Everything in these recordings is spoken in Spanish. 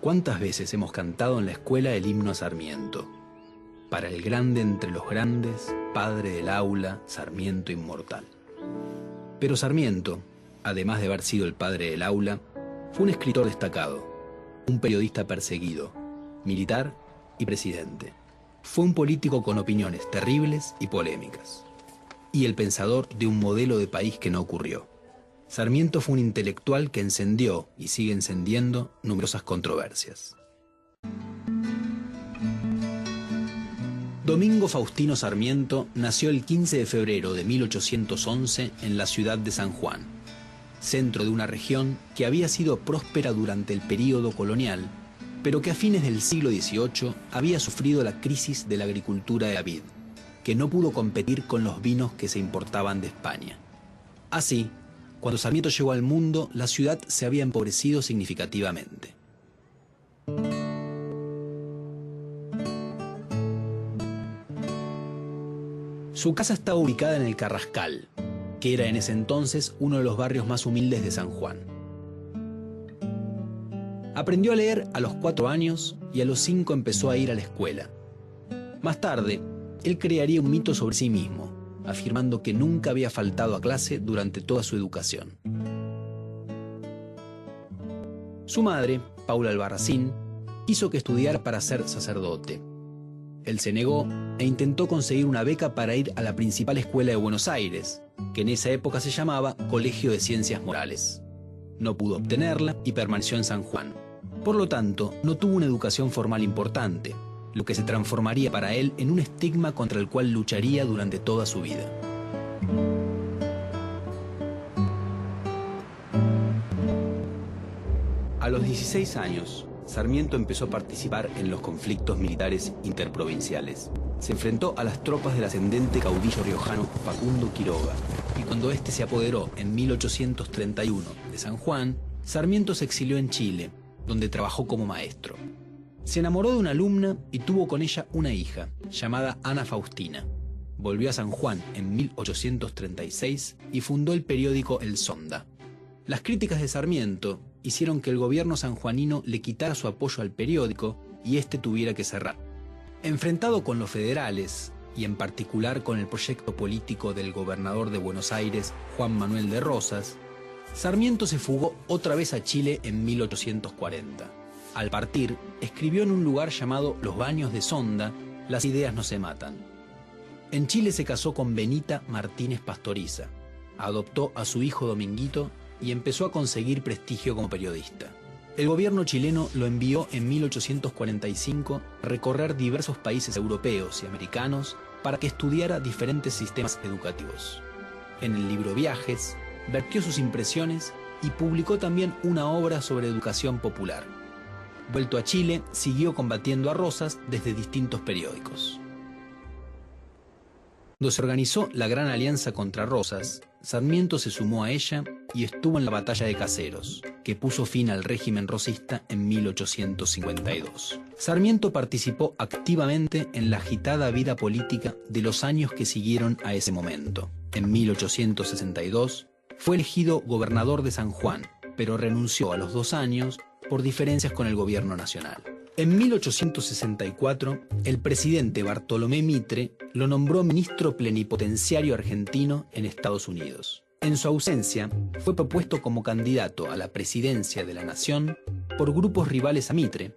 ¿Cuántas veces hemos cantado en la escuela el himno a Sarmiento? Para el grande entre los grandes, padre del aula, Sarmiento inmortal. Pero Sarmiento, además de haber sido el padre del aula, fue un escritor destacado, un periodista perseguido, militar y presidente. Fue un político con opiniones terribles y polémicas. Y el pensador de un modelo de país que no ocurrió. Sarmiento fue un intelectual que encendió y sigue encendiendo numerosas controversias. Domingo Faustino Sarmiento nació el 15 de febrero de 1811 en la ciudad de San Juan, centro de una región que había sido próspera durante el período colonial, pero que a fines del siglo XVIII había sufrido la crisis de la agricultura de la vid, que no pudo competir con los vinos que se importaban de España. Así, cuando Sarmiento llegó al mundo, la ciudad se había empobrecido significativamente. Su casa estaba ubicada en el Carrascal, que era en ese entonces uno de los barrios más humildes de San Juan. Aprendió a leer a los 4 años y a los 5 empezó a ir a la escuela. Más tarde, él crearía un mito sobre sí mismo, afirmando que nunca había faltado a clase durante toda su educación. Su madre, Paula Albarracín, quiso que estudiara para ser sacerdote. Él se negó e intentó conseguir una beca para ir a la principal escuela de Buenos Aires, que en esa época se llamaba Colegio de Ciencias Morales. No pudo obtenerla y permaneció en San Juan. Por lo tanto, no tuvo una educación formal importante, lo que se transformaría para él en un estigma contra el cual lucharía durante toda su vida. A los 16 años, Sarmiento empezó a participar en los conflictos militares interprovinciales. Se enfrentó a las tropas del ascendente caudillo riojano Facundo Quiroga, y cuando éste se apoderó en 1831 de San Juan, Sarmiento se exilió en Chile, donde trabajó como maestro. Se enamoró de una alumna y tuvo con ella una hija, llamada Ana Faustina. Volvió a San Juan en 1836 y fundó el periódico El Sonda. Las críticas de Sarmiento hicieron que el gobierno sanjuanino le quitara su apoyo al periódico y éste tuviera que cerrar. Enfrentado con los federales, y en particular con el proyecto político del gobernador de Buenos Aires, Juan Manuel de Rosas, Sarmiento se fugó otra vez a Chile en 1840. Al partir, escribió en un lugar llamado Los Baños de Sonda, Las ideas no se matan. En Chile se casó con Benita Martínez Pastoriza, adoptó a su hijo Dominguito y empezó a conseguir prestigio como periodista. El gobierno chileno lo envió en 1845 a recorrer diversos países europeos y americanos para que estudiara diferentes sistemas educativos. En el libro Viajes, vertió sus impresiones y publicó también una obra sobre educación popular. Vuelto a Chile, siguió combatiendo a Rosas desde distintos periódicos. Cuando se organizó la Gran Alianza contra Rosas, Sarmiento se sumó a ella y estuvo en la Batalla de Caseros, que puso fin al régimen rosista en 1852. Sarmiento participó activamente en la agitada vida política de los años que siguieron a ese momento. En 1862 fue elegido gobernador de San Juan, pero renunció a los 2 años por diferencias con el gobierno nacional. En 1864, el presidente Bartolomé Mitre lo nombró ministro plenipotenciario argentino en Estados Unidos. En su ausencia, fue propuesto como candidato a la presidencia de la nación por grupos rivales a Mitre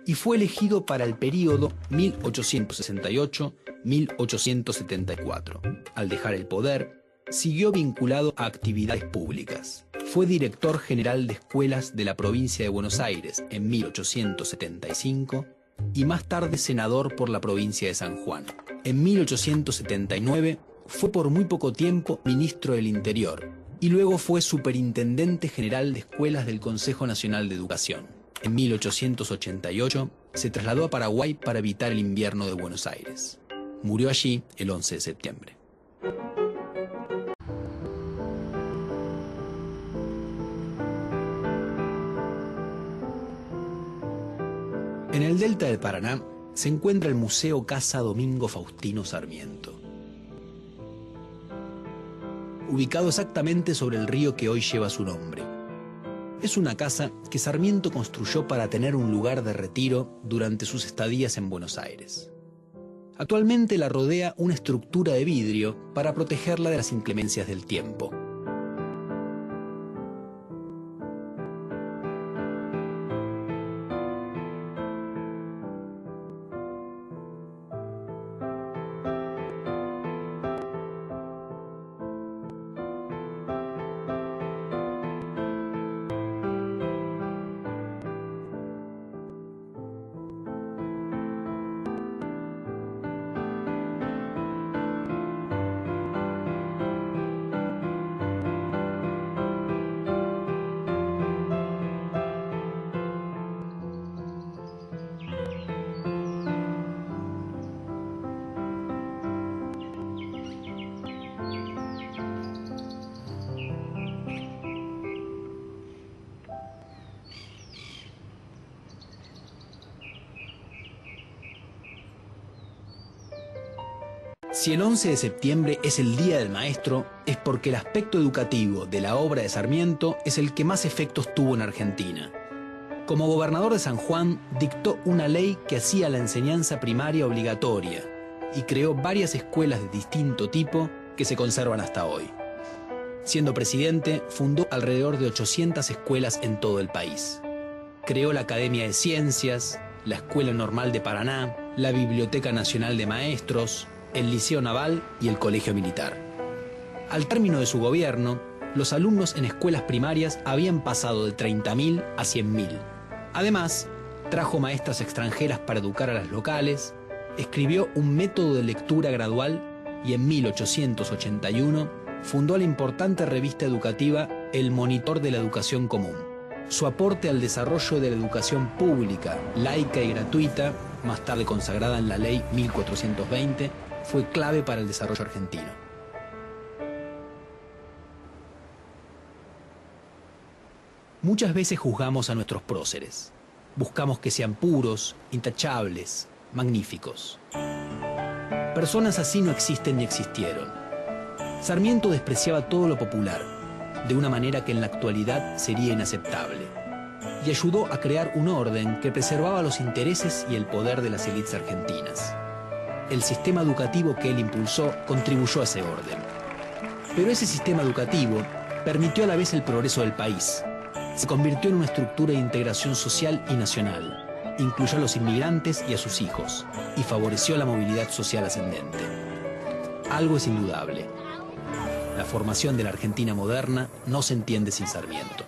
y fue elegido para el período 1868-1874. Al dejar el poder, siguió vinculado a actividades públicas. Fue director general de escuelas de la provincia de Buenos Aires en 1875 y más tarde senador por la provincia de San Juan. En 1879 fue por muy poco tiempo ministro del Interior y luego fue superintendente general de escuelas del Consejo Nacional de Educación. En 1888 se trasladó a Paraguay para evitar el invierno de Buenos Aires. Murió allí el 11 de septiembre. En el delta del Paraná se encuentra el Museo Casa Domingo Faustino Sarmiento. Ubicado exactamente sobre el río que hoy lleva su nombre. Es una casa que Sarmiento construyó para tener un lugar de retiro durante sus estadías en Buenos Aires. Actualmente la rodea una estructura de vidrio para protegerla de las inclemencias del tiempo. Si el 11 de septiembre es el Día del Maestro, es porque el aspecto educativo de la obra de Sarmiento es el que más efectos tuvo en Argentina. Como gobernador de San Juan, dictó una ley que hacía la enseñanza primaria obligatoria y creó varias escuelas de distinto tipo que se conservan hasta hoy. Siendo presidente, fundó alrededor de 800 escuelas en todo el país. Creó la Academia de Ciencias, la Escuela Normal de Paraná, la Biblioteca Nacional de Maestros, el Liceo Naval y el Colegio Militar. Al término de su gobierno, los alumnos en escuelas primarias habían pasado de 30.000 a 100.000. Además, trajo maestras extranjeras para educar a las locales, escribió un método de lectura gradual y en 1881 fundó la importante revista educativa El Monitor de la Educación Común. Su aporte al desarrollo de la educación pública, laica y gratuita, más tarde consagrada en la Ley 1420, fue clave para el desarrollo argentino. Muchas veces juzgamos a nuestros próceres. Buscamos que sean puros, intachables, magníficos. Personas así no existen ni existieron. Sarmiento despreciaba todo lo popular, de una manera que en la actualidad sería inaceptable, y ayudó a crear un orden que preservaba los intereses y el poder de las élites argentinas. El sistema educativo que él impulsó contribuyó a ese orden. Pero ese sistema educativo permitió a la vez el progreso del país. Se convirtió en una estructura de integración social y nacional. Incluyó a los inmigrantes y a sus hijos, y favoreció la movilidad social ascendente. Algo es indudable. La formación de la Argentina moderna no se entiende sin Sarmiento.